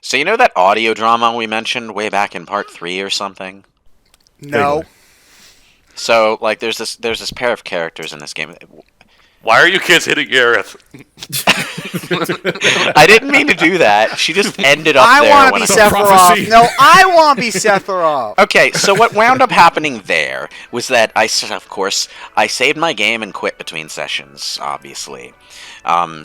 So you know that audio drama we mentioned way back in part 3 or something? No. So like there's this pair of characters in this game. Why are you kids hitting Aerith? I didn't mean to do that. She just ended up I there. want to when be I... Sephiroth. No, I want to be Sephiroth. Okay, so what wound up happening there was that of course, I saved my game and quit between sessions, obviously.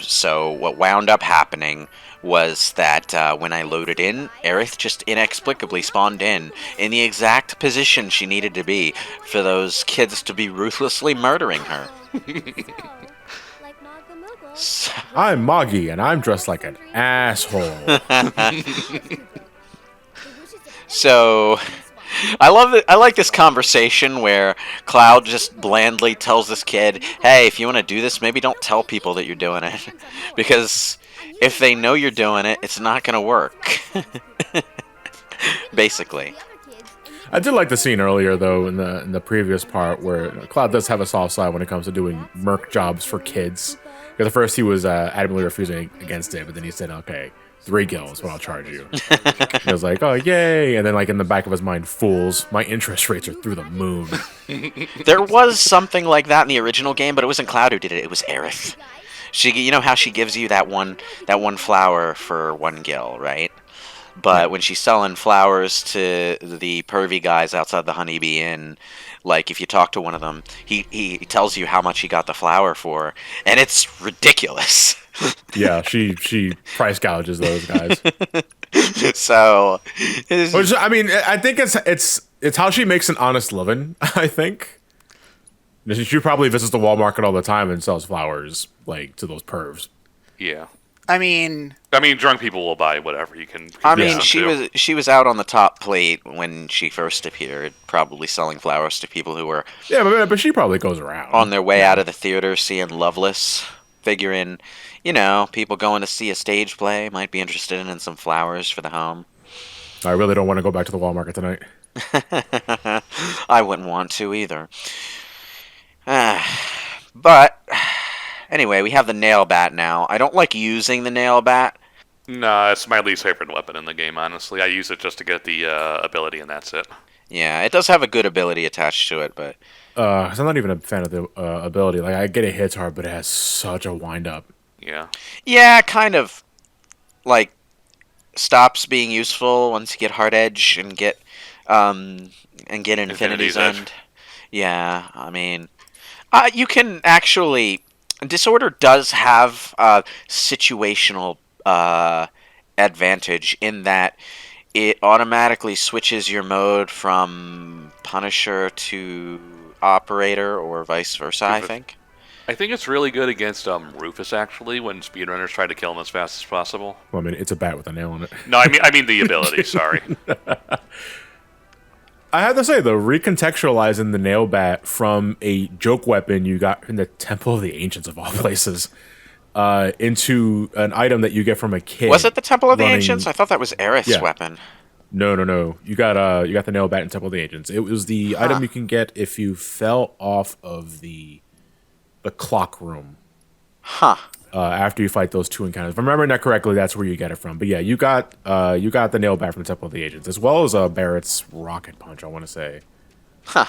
So what wound up happening was that when I loaded in, Aerith just inexplicably spawned in the exact position she needed to be for those kids to be ruthlessly murdering her. I'm Moggy, and I'm dressed like an asshole. So, I like this conversation where Cloud just blandly tells this kid, hey, if you want to do this, maybe don't tell people that you're doing it. Because if they know you're doing it, it's not going to work. Basically. I did like the scene earlier, though, in the previous part, where Cloud does have a soft side when it comes to doing merc jobs for kids. Because at first he was adamantly refusing against it, but then he said, okay, 3 gills, what I'll charge you. He was like, oh, yay. And then, like, in the back of his mind, fools, my interest rates are through the moon. There was something like that in the original game, but it wasn't Cloud who did it, it was Aerith. You know how she gives you that one flower for 1 gil, right? But when she's selling flowers to the pervy guys outside the Honeybee Inn, like if you talk to one of them, he tells you how much he got the flower for, and it's ridiculous. Yeah, she price gouges those guys. So, which, I mean, I think it's how she makes an honest living. I think she probably visits the wall market all the time and sells flowers like to those pervs. Yeah. I mean, drunk people will buy whatever you can. I mean, she was out on the top plate when she first appeared, probably selling flowers to people who were but she probably goes around on their way out of the theater, seeing Loveless, figuring, people going to see a stage play might be interested in some flowers for the home. I really don't want to go back to the wall market tonight. I wouldn't want to either. But anyway, we have the nail bat now. I don't like using the nail bat. No, it's my least favorite weapon in the game, honestly. I use it just to get the ability, and that's it. Yeah, it does have a good ability attached to it, but... I'm not even a fan of the ability. Like, I get it hits hard, but it has such a wind-up. Yeah. Yeah, kind of, like, stops being useful once you get Hard Edge and get Infinity's End. Yeah, I mean... you can actually... Disorder does have situational advantage in that it automatically switches your mode from Punisher to Operator or vice versa, I think. I think it's really good against Rufus, actually, when speedrunners try to kill him as fast as possible. Well, I mean, it's a bat with a nail in it. No, I mean the ability, sorry. I have to say, though, recontextualizing the nail bat from a joke weapon you got in the Temple of the Ancients, of all places, into an item that you get from a kid. Was it the Temple of the Ancients? I thought that was Aerith's weapon. No. You got the nail bat in Temple of the Ancients. It was the item you can get if you fell off of the clock room. Huh. After you fight those 2 encounters. If I'm remembering that correctly, that's where you get it from. But yeah, you got the nail bat from the Temple of the Agents, as well as Barrett's rocket punch, I want to say. Huh.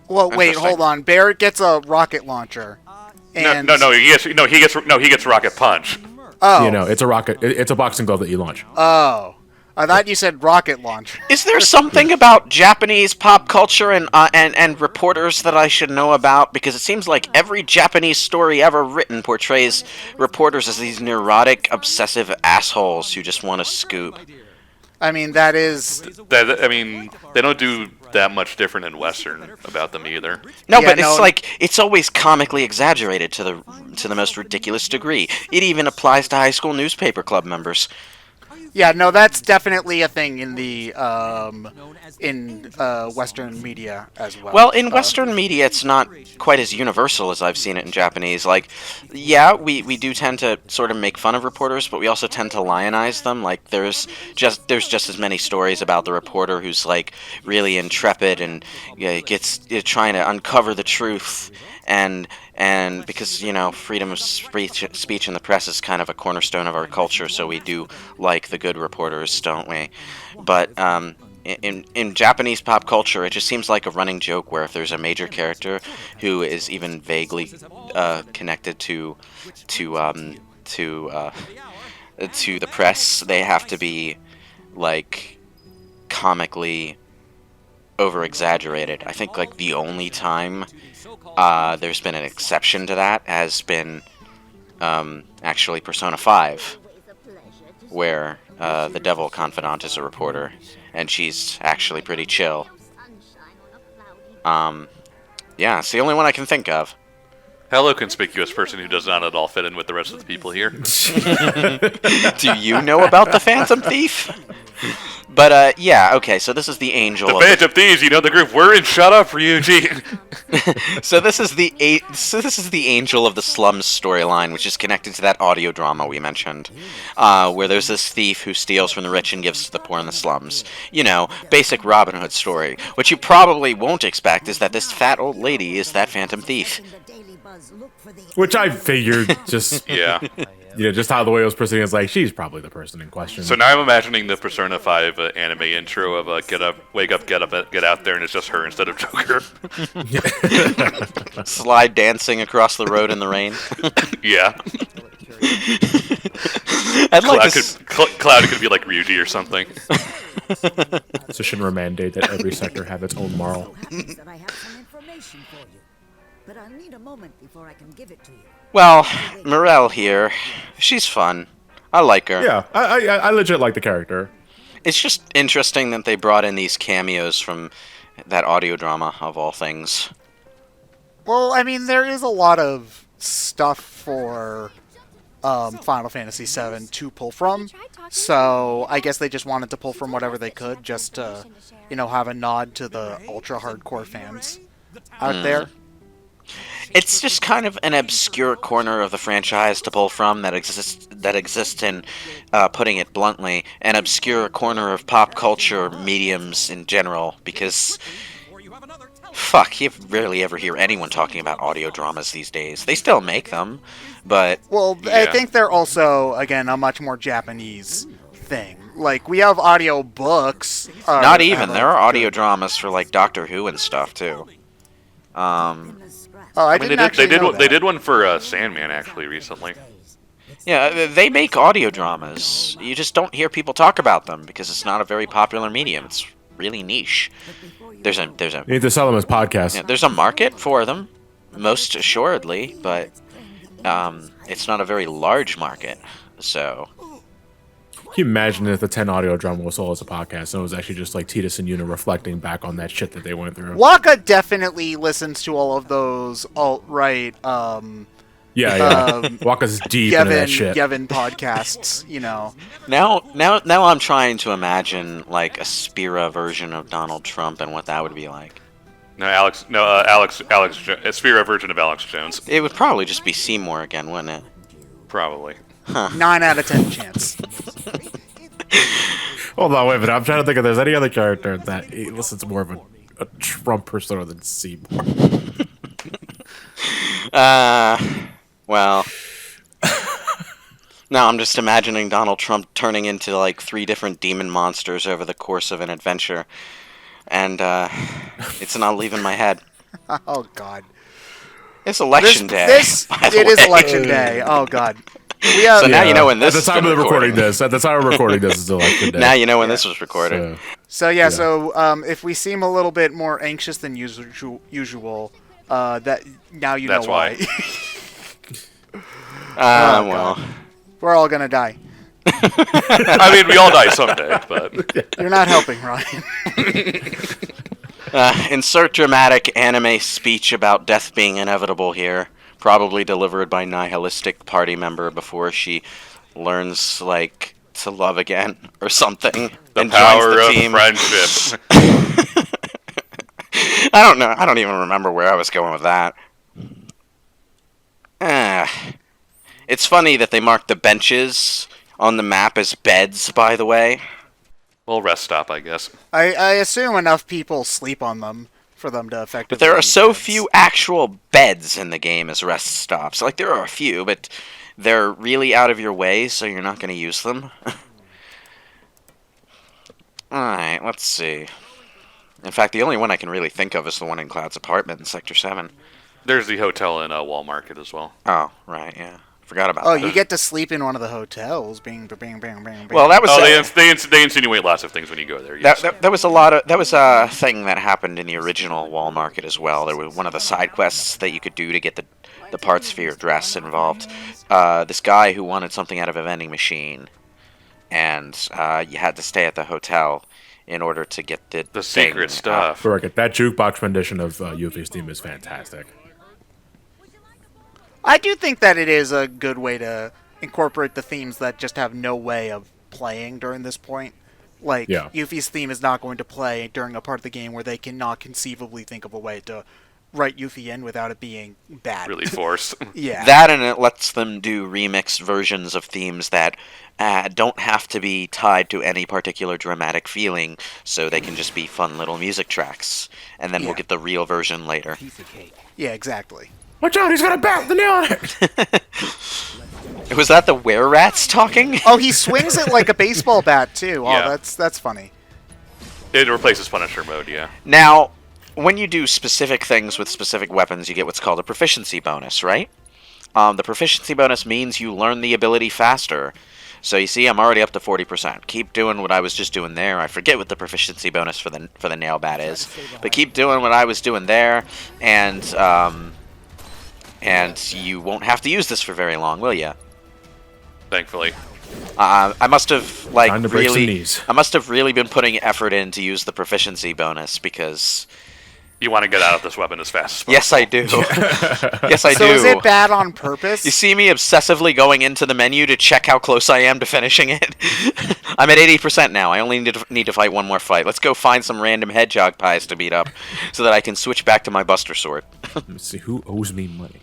Well, wait, hold on. Barrett gets a rocket launcher. And No. He gets rocket punch. Oh. It's a boxing glove that you launch. Oh. I thought you said rocket launch. Is there something about Japanese pop culture and reporters that I should know about? Because it seems like every Japanese story ever written portrays reporters as these neurotic, obsessive assholes who just want to scoop. I mean, that is... they don't do that much different in Western about them either. No, but it's like, it's always comically exaggerated to the most ridiculous degree. It even applies to high school newspaper club members. Yeah, no, that's definitely a thing in the Western media as well. Well, in Western media, it's not quite as universal as I've seen it in Japanese. Like, yeah, we do tend to sort of make fun of reporters, but we also tend to lionize them. Like, there's just as many stories about the reporter who's like really intrepid and gets trying to uncover the truth and And because, freedom of speech in the press is kind of a cornerstone of our culture, so we do like the good reporters, don't we? But in Japanese pop culture, it just seems like a running joke where if there's a major character who is even vaguely connected to the press, they have to be like comically over exaggerated. I think like the only time there's been an exception to that has been actually Persona 5, where the Devil Confidant is a reporter, and she's actually pretty chill. Yeah, it's the only one I can think of. Hello, conspicuous person who does not at all fit in with the rest of the people here. Do you know about the Phantom Thief? But, yeah, okay, so this is the Angel. The Phantom Thieves, you know the group. We're in. Shut up, Ryuji. So this is the Angel of the Slums storyline, which is connected to that audio drama we mentioned, where there's this thief who steals from the rich and gives to the poor in the slums. Basic Robin Hood story. What you probably won't expect is that this fat old lady is that Phantom Thief. Which I figured just... Yeah. Just how the way it was proceeding, it's like, she's probably the person in question. So now I'm imagining the Persona 5 anime intro of get up, wake up, get out there, and it's just her instead of Joker. Slide dancing across the road in the rain. Yeah. Cloud could be like Ryuji or something. So Shinra mandate that every sector have its own moral. But I'll need a moment before I can give it to you. Well, Morel here, she's fun. I like her. Yeah, I legit like the character. It's just interesting that they brought in these cameos from that audio drama, of all things. Well, I mean, there is a lot of stuff for Final Fantasy VII to pull from, so I guess they just wanted to pull from whatever they could, just to, have a nod to the ultra-hardcore fans out there. It's just kind of an obscure corner of the franchise to pull from that exists in, putting it bluntly, an obscure corner of pop culture mediums in general, because, fuck, you rarely ever hear anyone talking about audio dramas these days. They still make them, but... Well, yeah. I think they're also, again, a much more Japanese thing. Like, we have audio books. Not even. There are audio dramas for, like, Doctor Who and stuff, too. I mean, they did one for Sandman actually recently. Yeah, they make audio dramas. You just don't hear people talk about them because it's not a very popular medium. It's really niche. There's a you need to sell them as podcasts. Yeah, there's a market for them, most assuredly, but it's not a very large market. So. Can you imagine if the 10 audio drama was sold as a podcast and it was actually just like Titus and Yuna reflecting back on that shit that they went through? Waka definitely listens to all of those alt-right, Waka's deep into that shit. Yevon podcasts, Now I'm trying to imagine like a Spira version of Donald Trump and what that would be like. Alex, a Spira version of Alex Jones. It would probably just be Seymour again, wouldn't it? Probably. Huh. 9 out of 10 chance. Hold on, wait a minute. I'm trying to think if there's any other character that listens more of a Trump persona than Seymour. Well. Now I'm just imagining Donald Trump turning into like 3 different demon monsters over the course of an adventure. And it's not leaving my head. Oh, God. It's election day. It is election day. Oh, God. So now you know when this at the time of recording this. At the time of recording this is election day. Now you know when this was recorded. So if we seem a little bit more anxious than usual, that now you That's know why. Well, we're all gonna die. I mean, we all die someday, but you're not helping, Ryan. Insert dramatic anime speech about death being inevitable here. Probably delivered by nihilistic party member before she learns, like, to love again or something. The and power joins the of team. friendship. I don't know. I don't even remember where I was going with that. It's funny that they mark the benches on the map as beds, by the way. Well, rest stop, I guess. I assume enough people sleep on them for them to effectively. But there are use so beds. few actual beds in the game as rest stops. Like, there are a few, but they're really out of your way, so you're not going to use them. Alright, let's see. In fact, the only one I can really think of is the one in Cloud's apartment in Sector 7. There's the hotel in Wall Market as well. Oh, right, yeah. Forgot about Oh, that. you get to sleep in one of the hotels. Bing, bing, bing, bing, bing. Well, that was... Oh, they insinuate lots of things when you go there. Yes. That was a lot of... That was a thing that happened in the original Wall Market as well. There was one of the side quests that you could do to get the parts for your dress involved. This guy who wanted something out of a vending machine, and you had to stay at the hotel in order to get the secret stuff. That jukebox rendition of Yuffie's theme is fantastic. I do think that it is a good way to incorporate the themes that just have no way of playing during this point. Like, Yuffie's theme is not going to play during a part of the game where they cannot conceivably think of a way to write Yuffie in without it being bad. Really forced. Yeah. That, and it lets them do remixed versions of themes that don't have to be tied to any particular dramatic feeling, so they can just be fun little music tracks. And then we'll get the real version later. Yeah, exactly. Watch out, he's got a bat with a nail on it! Was that the were-rats talking? Oh, he swings it like a baseball bat, too. Oh, Yeah. that's funny. It replaces Punisher mode, yeah. Now, when you do specific things with specific weapons, you get what's called a proficiency bonus, right? The proficiency bonus means you learn the ability faster. So you see, I'm already up to 40%. Keep doing what I was just doing there. I forget what the proficiency bonus for the nail bat is, but keep doing what I was doing there, and you won't have to use this for very long, will you? Thankfully. I must have Time to break some knees. I must have really been putting effort in to use the proficiency bonus because. You want to get out of this weapon as fast as possible. Yes, I do. Yes, I do. So is it bad on purpose? You see me obsessively going into the menu to check how close I am to finishing it? I'm at 80% now. I only need to fight one more fight. Let's go find some random hedgehog pies to beat up so that I can switch back to my Buster Sword. Let's see, who owes me money?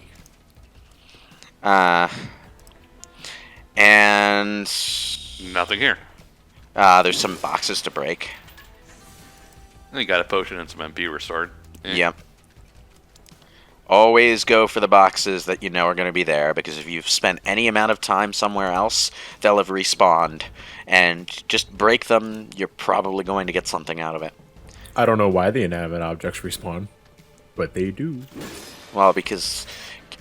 And... Nothing here. there's some boxes to break. And you got a potion and some MP restored. Yep. Always go for the boxes that you know are going to be there, because if you've spent any amount of time somewhere else, they'll have respawned. And just break them, you're probably going to get something out of it. I don't know why the inanimate objects respawn, but they do. Well, because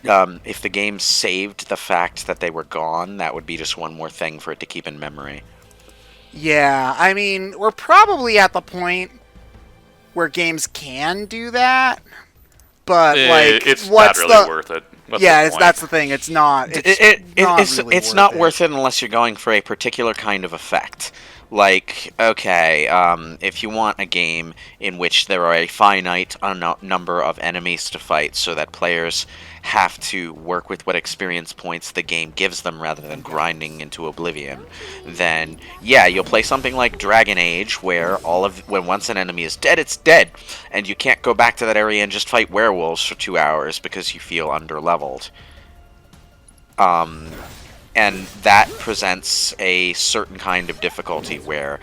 if the game saved the fact that they were gone, that would be just one more thing for it to keep in memory. Yeah, I mean, we're probably at the point where games can do that, but like, it's what's not really the worth it. That's the thing. It's not. It's not worth it unless you're going for a particular kind of effect. Like, okay, if you want a game in which there are a finite number of enemies to fight so that players have to work with what experience points the game gives them rather than grinding into oblivion, then yeah, you'll play something like Dragon Age, where when once an enemy is dead, it's dead, and you can't go back to that area and just fight werewolves for 2 hours because you feel underleveled. And that presents a certain kind of difficulty where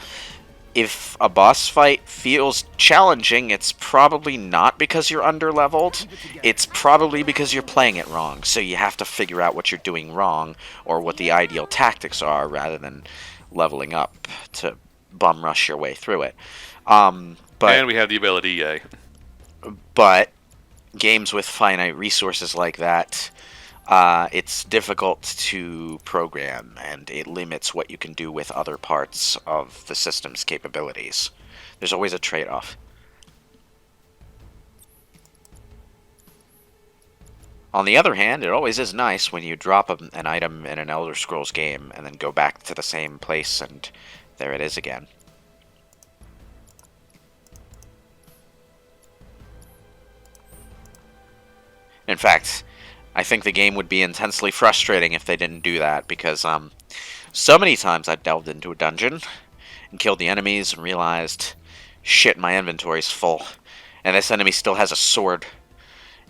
if a boss fight feels challenging, it's probably not because you're underleveled. It's probably because you're playing it wrong. So you have to figure out what you're doing wrong or what the ideal tactics are rather than leveling up to bum rush your way through it. And we have the ability, yay. But games with finite resources like that, it's difficult to program, and it limits what you can do with other parts of the system's capabilities. There's always a trade-off. On the other hand, it always is nice when you drop an item in an Elder Scrolls game and then go back to the same place and there it is again. In fact, I think the game would be intensely frustrating if they didn't do that, because so many times I delved into a dungeon and killed the enemies and realized, shit, my inventory's full, and this enemy still has a sword.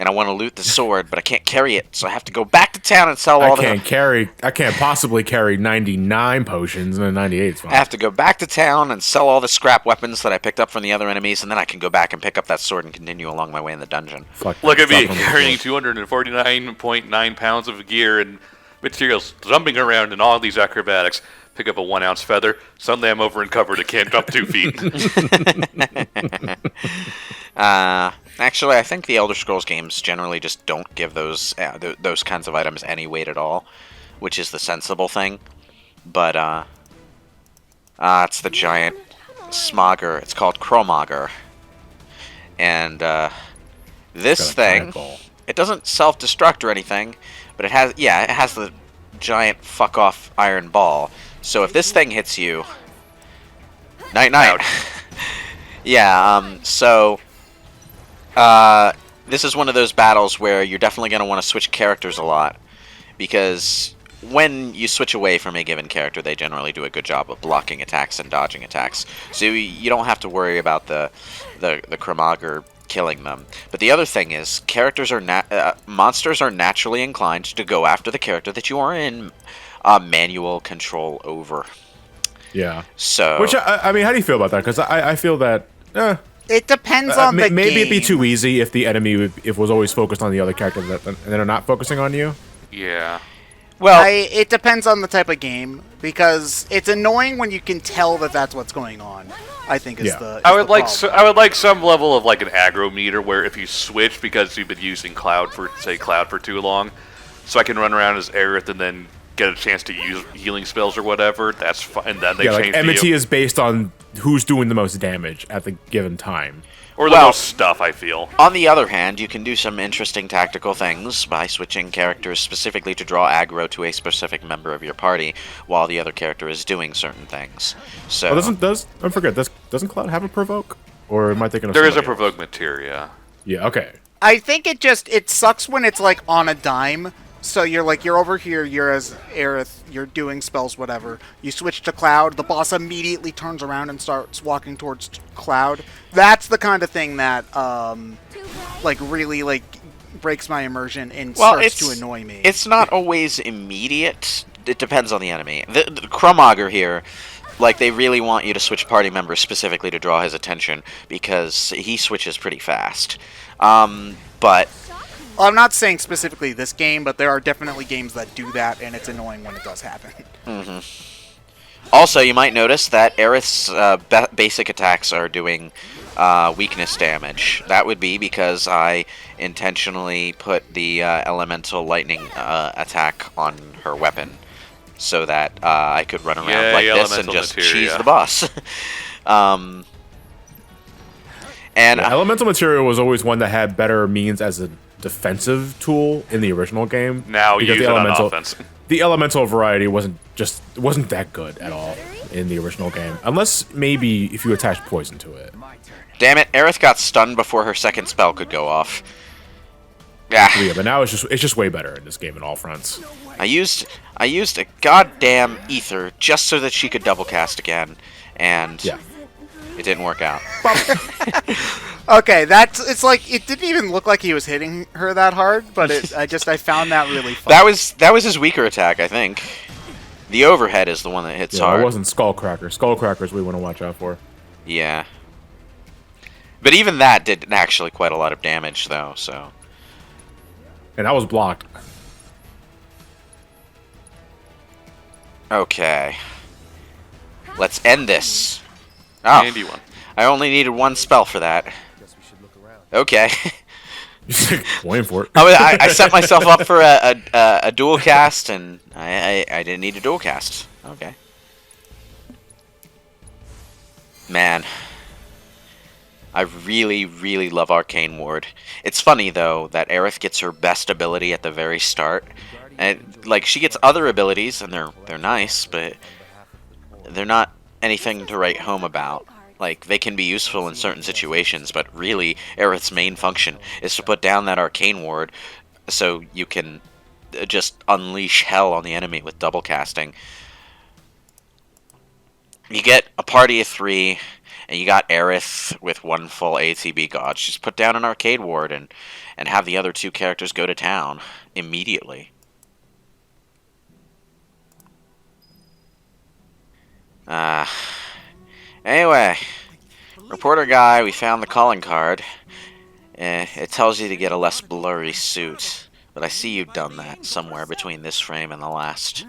and I want to loot the sword, but I can't carry it, so I have to go back to town and sell all I can't possibly carry 99 potions, and then 98 is fine. I have to go back to town and sell all the scrap weapons that I picked up from the other enemies, and then I can go back and pick up that sword and continue along my way in the dungeon. Look at me Drop on the carrying floor. 249.9 pounds of gear and materials, jumping around in all these acrobatics. Pick up a 1 ounce feather. Suddenly I'm over and covered. I can't jump 2 feet. Actually, I think the Elder Scrolls games generally just don't give those kinds of items any weight at all, which is the sensible thing. But it's the giant smogger. It's called Chromogger, and this Got a thing, giant ball. it doesn't self-destruct or anything, but it has the giant fuck off iron ball. So if this thing hits you, night. Yeah. So. This is one of those battles where you're definitely going to want to switch characters a lot, because when you switch away from a given character, they generally do a good job of blocking attacks and dodging attacks. So you don't have to worry about the Chromogger killing them. But the other thing is, monsters are naturally inclined to go after the character that you are in manual control over. Yeah. So, Which, I mean, how do you feel about that? Because I feel that... It depends on the maybe game. it'd be too easy if the enemy was always focused on the other character and they're not focusing on you. Yeah. well, It depends on the type of game, because it's annoying when you can tell that that's what's going on. I think is Yeah. the. I would like some level of like an aggro meter where if you switch because you've been using Cloud for too long, so I can run around as Aerith and then get a chance to use healing spells or whatever. That's fine. And then they Yeah, like change enmity is based on who's doing the most damage at the given time. or the Well- most stuff. I feel. on the other hand, you can do some interesting tactical things by switching characters specifically to draw aggro to a specific member of your party while the other character is doing certain things. So Doesn't Cloud have a provoke? Or am I thinking of There is a somebody else? provoke materia. Yeah, okay. I think it sucks when it's like on a dime. So you're over here, you're as Aerith, you're doing spells, whatever. You switch to Cloud, the boss immediately turns around and starts walking towards Cloud. That's the kind of thing that really breaks my immersion and starts to annoy me. It's not always immediate. It depends on the enemy. The Chromogger here, like, they really want you to switch party members specifically to draw his attention, because he switches pretty fast. But I'm not saying specifically this game, but there are definitely games that do that, and it's annoying when it does happen. also, you might notice that Aerith's basic attacks are doing weakness damage. That would be because I intentionally put the elemental lightning attack on her weapon, so that I could run around like this and elemental just materia. cheese the boss. And Yeah, elemental material was always one that had better means as a defensive tool in the original game. Now because use it on offense. The elemental variety wasn't that good at all in the original game, unless maybe if you attach poison to it. damn it, Aerith got stunned before her second spell could go off. Yeah, Yeah, but now it's just way better in this game in all fronts. I used a goddamn ether just so that she could double cast again, and Yeah. it didn't work out. Okay, it's like it didn't even look like he was hitting her that hard, but I found that really fun. That was his weaker attack, I think. The overhead is the one that hits Yeah, hard. it wasn't Skullcracker. Skullcrackers we want to watch out for. Yeah. But even that did actually quite a lot of damage, though, so... And that was blocked. Okay. Let's end this. Oh, Handy one. I only needed one spell for that. Okay. Waiting for it. I set myself up for a dual cast, and I didn't need a dual cast. Okay. Man. I really, really love Arcane Ward. It's funny, though, that Aerith gets her best ability at the very start. And, like, she gets other abilities, and they're nice, but they're not anything to write home about. Like, they can be useful in certain situations, but really, Aerith's main function is to put down that Arcane Ward so you can just unleash hell on the enemy with double casting. You get a party of 3, and you got Aerith with one full ATB god. Just put down an arcade ward and have the other two characters go to town immediately. Anyway, reporter guy, we found the calling card. It tells you to get a less blurry suit, but I see you've done that somewhere between this frame and the last.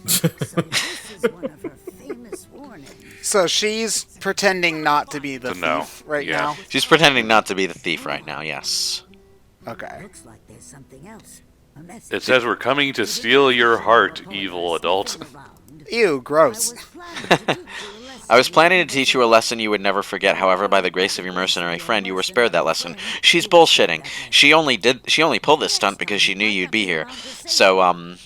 So this is one of her famous warnings. So she's pretending not to be the No. thief right Yeah. now? She's pretending not to be the thief right now, yes. Okay. Looks like there's something else. A message. It says we're coming to steal your heart, evil adult. Ew, gross. I was planning to teach you a lesson you would never forget. However, by the grace of your mercenary friend, you were spared that lesson. She's bullshitting. She only pulled this stunt because she knew you'd be here. So,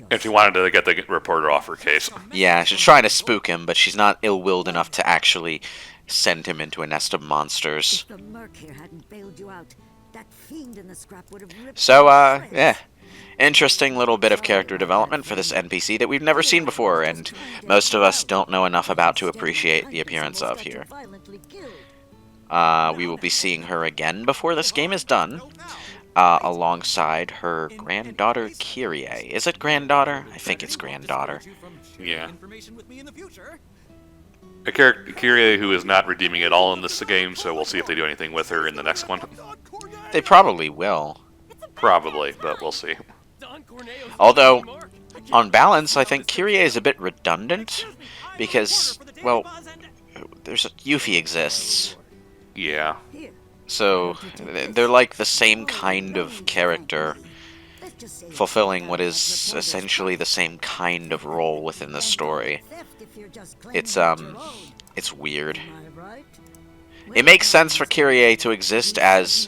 If you wanted to get the reporter off her case. yeah, she's trying to spook him, but she's not ill-willed enough to actually send him into a nest of monsters. If the Merc here hadn't bailed you out, that fiend in the scrap would have ripped So, you to shreds. yeah. Interesting little bit of character development for this NPC that we've never seen before, and most of us don't know enough about to appreciate the appearance of here. We will be seeing her again before this game is done, alongside her granddaughter Kyrie. Is it granddaughter? I think it's granddaughter. Yeah. A character, Kyrie, who is not redeeming at all in this game, so we'll see if they do anything with her in the next one. They probably will. Probably, but we'll see. Although, on balance, I think Kyrie is a bit redundant, because, well, Yuffie exists. Yeah. So, they're like the same kind of character, fulfilling what is essentially the same kind of role within the story. It's weird. It makes sense for Kyrie to exist as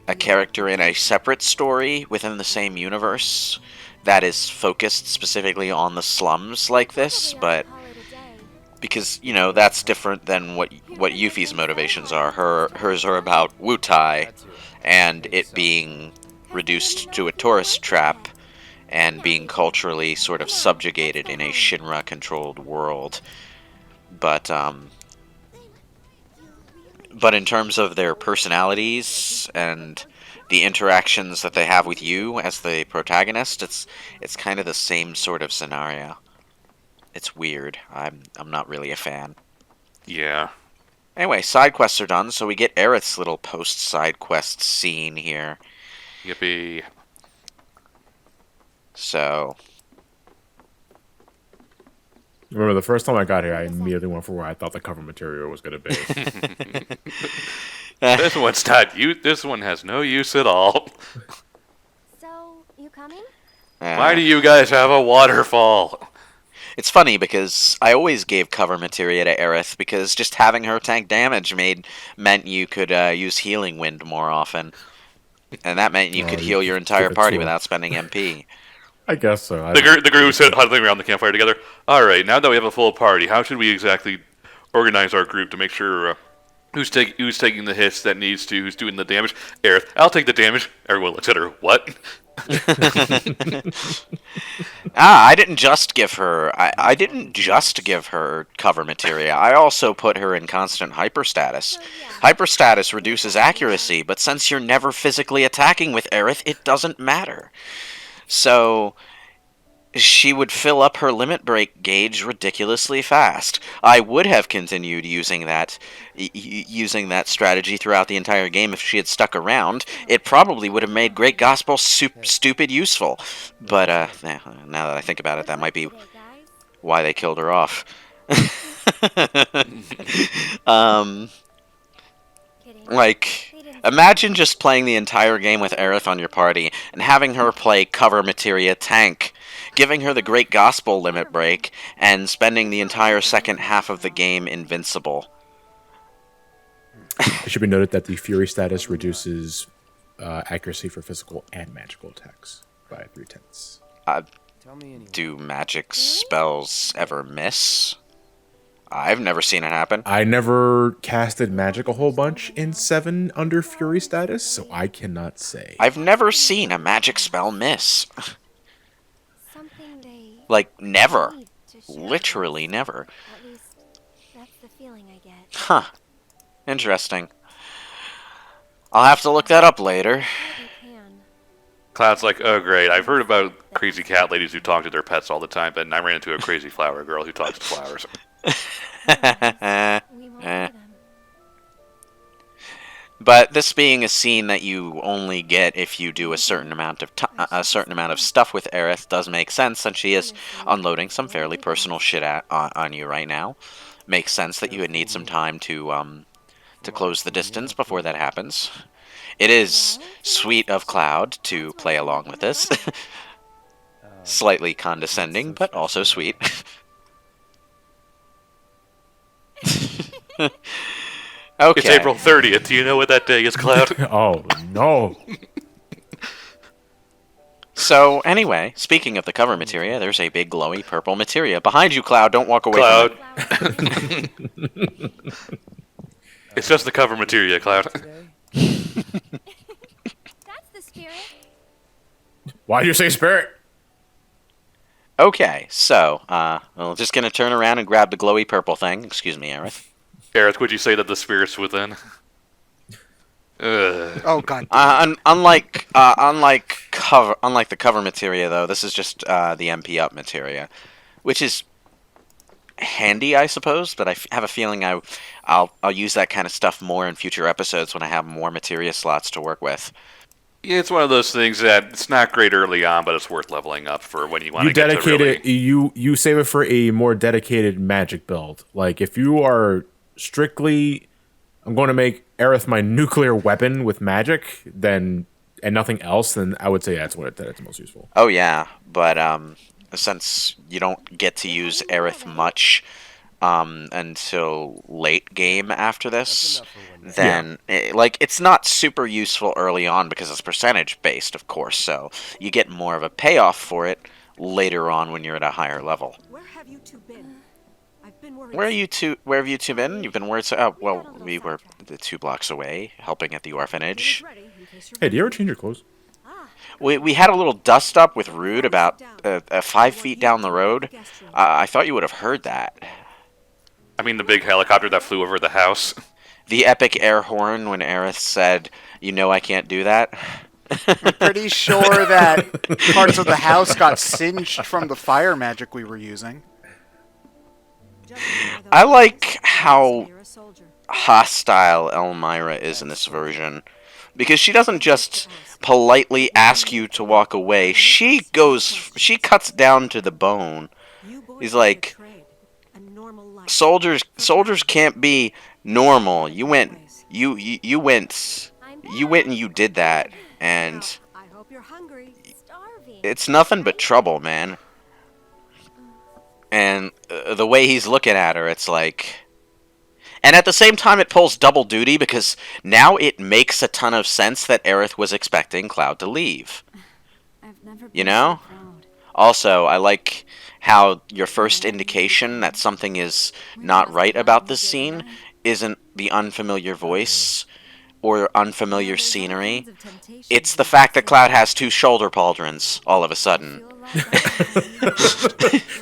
a character in a separate story within the same universe that is focused specifically on the slums like this, but because, you know, that's different than what Yuffie's motivations are. Hers are about Wutai and it being reduced to a tourist trap and being culturally sort of subjugated in a Shinra-controlled world. But in terms of their personalities and the interactions that they have with you as the protagonist, it's kind of the same sort of scenario. It's weird. I'm not really a fan. Yeah. Anyway, side quests are done, so we get Aerith's little post-side quest scene here. Yippee. So, Remember, the first time I got here, I immediately went for where I thought the cover material was going to be. This one's not you. This one has no use at all. So, you coming? Why do you guys have a waterfall? it's funny because I always gave cover materia to Aerith because just having her tank damage meant you could use healing wind more often, and that meant you could you heal your entire give it party to her. without spending MP. I guess so. The group sit huddling around the campfire together. All right, now that we have a full party, how should we exactly organize our group to make sure who's taking the hits that needs to, who's doing the damage? Aerith, I'll take the damage. Everyone looks at her. What? I didn't just give her. I didn't just give her cover materia. I also put her in constant hyperstatus. Hyperstatus reduces accuracy, but since you're never physically attacking with Aerith, it doesn't matter. So she would fill up her limit break gauge ridiculously fast. I would have continued using that strategy throughout the entire game if she had stuck around. It probably would have made Great Gospel stupid useful. But now that I think about it, that might be why they killed her off. Like, imagine just playing the entire game with Aerith on your party and having her play cover materia tank, giving her the Great Gospel limit break, and spending the entire second half of the game invincible. It should be noted that the Fury status reduces accuracy for physical and magical attacks by 3/10. Do magic spells ever miss? I've never seen it happen. I never casted magic a whole bunch in 7 under Fury status, so I cannot say. I've never seen a magic spell miss. Like, never. Literally never. the feeling I get. Huh. Interesting. I'll have to look that up later. Hardly can. Cloud's like, oh great, I've heard about crazy cat ladies who talk to their pets all the time, but I ran into a crazy flower girl who talks to flowers. We won't Eh. see them. But this being a scene that you only get if you do a certain amount of stuff with Aerith does make sense, since she is unloading some fairly personal shit on you right now. Makes sense that you would need some time to close the distance before that happens. It is sweet of Cloud to play along with this. Slightly condescending, but also sweet. Okay. It's April 30th. Do you know what that day is, Cloud? Oh no. So, anyway, speaking of the cover materia, there's a big glowy purple materia. Behind you, Cloud. Don't walk away Cloud. from it. It's just the cover materia, Cloud. That's the spirit. Why'd you say spirit? Okay, so, we're just gonna turn around and grab the glowy purple thing. Excuse me, Aerith. Aerith, would you say that the spirit's within? Oh god. Unlike the cover materia, though, this is just the MP up materia, which is handy, I suppose. But I have a feeling I'll use that kind of stuff more in future episodes when I have more materia slots to work with. Yeah, it's one of those things that it's not great early on, but it's worth leveling up for when you want You to get to dedicate really... it. You save it for a more dedicated magic build. Like if you are strictly, I'm going to make Aerith my nuclear weapon with magic, then and nothing else, then I would say that's it's most useful. Oh yeah, but since you don't get to use Aerith much until late game after this, then it's not super useful early on because it's percentage based, of course. So you get more of a payoff for it later on when you're at a higher level. Where have you two been? I've been worried. Where have you two been? You've been worried. Oh, well, we were the 2 blocks away, helping at the orphanage. Hey, do you ever change your clothes? We had a little dust up with Rude about 5 feet down the road. I thought you would have heard that. I mean the big helicopter that flew over the house. The epic air horn when Aerith said, "You know I can't do that." I'm pretty sure that parts of the house got singed from the fire magic we were using. I like how hostile Elmyra is in this version, because she doesn't just politely ask you to walk away. She cuts down to the bone. He's like, soldiers can't be normal. You went and you did that, and I hope you're hungry. Starving. it's nothing but trouble, man. And the way he's looking at her, it's like... And at the same time, it pulls double duty, because now it makes a ton of sense that Aerith was expecting Cloud to leave. I've never been You know? so proud. Also, I like how your first indication that something is not right about this scene isn't the unfamiliar voice or unfamiliar scenery. It's the fact that Cloud has 2 shoulder pauldrons all of a sudden.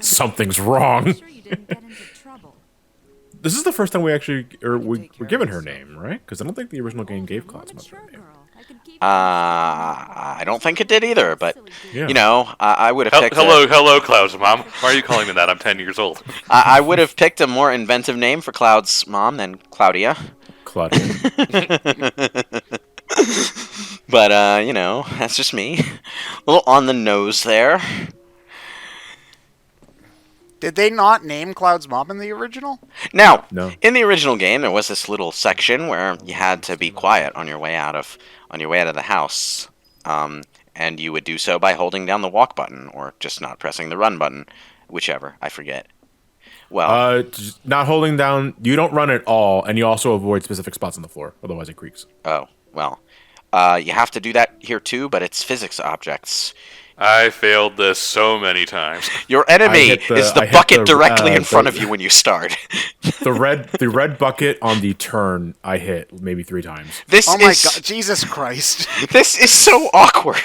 Something's wrong. Sure you didn't get into trouble. This is the first time we actually we're given her name, right? Because I don't think the original game gave Cloud's mother a name. I don't think it did either, but, Yeah. you know, I would have picked... Hello, Cloud's mom. Why are you calling me that? I'm 10 years old. I would have picked a more inventive name for Cloud's mom than Claudia. Claudia. But, you know, that's just me. A little on the nose there. Did they not name Cloud's mom in the original? Now, No. in the original game, there was this little section where you had to be quiet on your way out of the house, and you would do so by holding down the walk button or just not pressing the run button, whichever, I forget. Well, Just not holding down. You don't run at all, and you also avoid specific spots on the floor. Otherwise, it creaks. oh, well, you have to do that here too, but it's physics objects. I failed this so many times. Your enemy is I the hit bucket the, directly in front the- of you when you start. The red bucket on the turn I hit maybe 3 times. This Oh my is god, Jesus Christ. this is so awkward.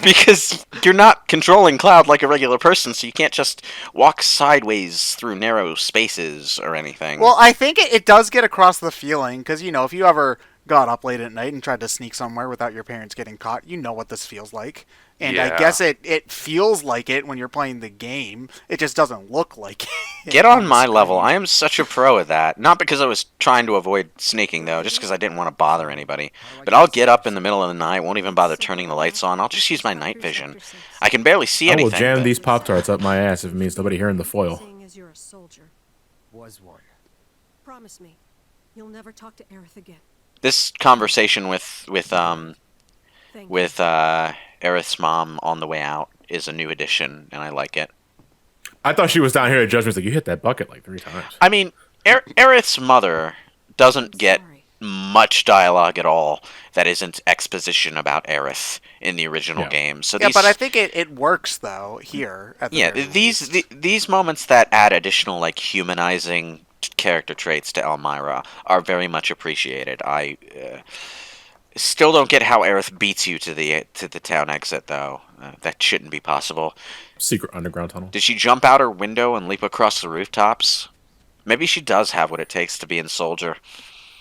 Because you're not controlling Cloud like a regular person, so you can't just walk sideways through narrow spaces or anything. Well, I think it does get across the feeling, because, if you ever got up late at night and tried to sneak somewhere without your parents getting caught, you know what this feels like. And I Yeah. guess it feels like it when you're playing the game. It just doesn't look like it. Get on my screen. level. I am such a pro at that. Not because I was trying to avoid sneaking, though, just because I didn't want to bother anybody. But I'll get up in the middle of the night, won't even bother turning the lights on. I'll just use my night vision. I can barely see I anything. will jam but- these Pop-Tarts up my ass if it means nobody hearing the foil. Seeing as you're a soldier, Was one. promise me, you'll never talk to Aerith again. This conversation with Thank you. Aerith's mom on the way out is a new addition, and I like it. I thought she was down here at Judgment's like, you hit that bucket like 3 times. I mean, Aerith's mother doesn't get Sorry. much dialogue at all that isn't exposition about Aerith in the original Yeah. game. So Yeah, these, but I think it works, though, here. At the yeah, very these least. these moments that add additional like humanizing character traits to Elmyra are very much appreciated. I still don't get how Aerith beats you to the town exit, though. That shouldn't be possible. Secret underground tunnel. Did she jump out her window and leap across the rooftops? Maybe she does have what it takes to be in Soldier.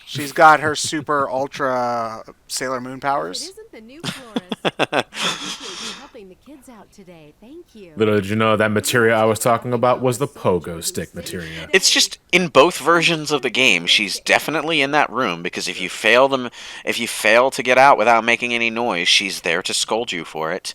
She's got her super ultra Sailor Moon It powers. isn't the new Florist. I appreciate you helping the kids out today. Thank you. Little did you know that materia I was talking about was the pogo stick materia. It's just in both versions of the game, she's definitely in that room because if you fail to get out without making any noise, she's there to scold you for it.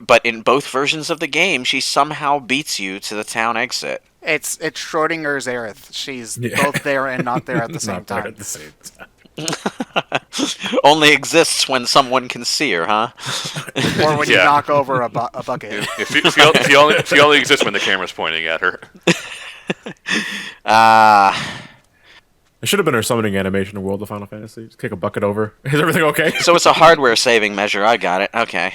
But in both versions of the game, she somehow beats you to the town exit. It's Schrodinger's Aerith. She's Yeah. both there and not there at the same Not there time. at the same time. Only exists when someone can see her, huh? Or when you Yeah. knock over a bucket. She only exists when the camera's pointing at her. It should have been her summoning animation in World of Final Fantasy. Just kick a bucket over. Is everything okay? So it's a hardware saving measure. I got it. Okay.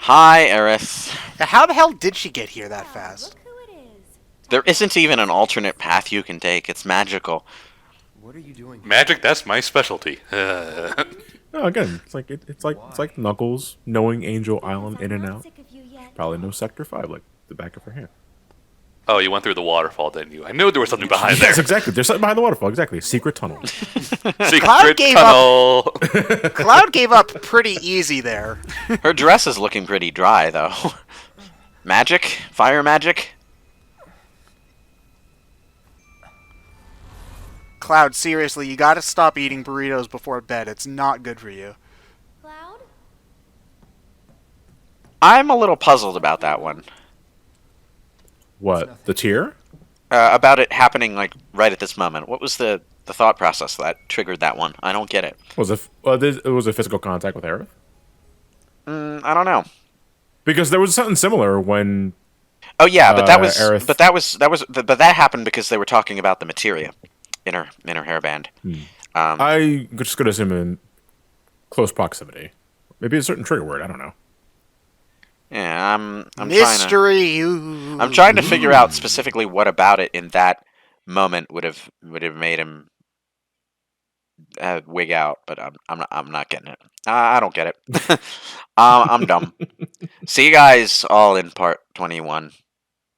Hi, Aerith. How the hell did she get here that fast? Look who it is. There isn't even an alternate path you can take. It's magical. What are you doing? Magic, that's my specialty. No, again, it's like Knuckles knowing Angel Island in and I'm not out. sick of you yet. Probably no Sector 5 like the back of her hand. Oh, you went through the waterfall, didn't you? I knew there was something behind there. Yes, exactly. There's something behind the waterfall. Exactly. Secret tunnel. Secret gave tunnel. Cloud gave up pretty easy there. Her dress is looking pretty dry, though. Magic? Fire magic? Cloud, seriously, you gotta stop eating burritos before bed. It's not good for you. Cloud? I'm a little puzzled about that one. What? The tier? About it happening, like, right at this moment. What was the thought process that triggered that one? I don't get it. Was it was a physical contact with Aerith? I don't know. Because there was something similar when Oh yeah, but that was Aerith. but that happened because they were talking about the materia in her hairband. I just could assume in close proximity. Maybe a certain trigger word. I don't know. Yeah, I'm Mystery. I'm trying to figure out specifically what about it in that moment would have made him wig out, but I'm not getting it. I don't get it. I'm dumb. See you guys all in part 21.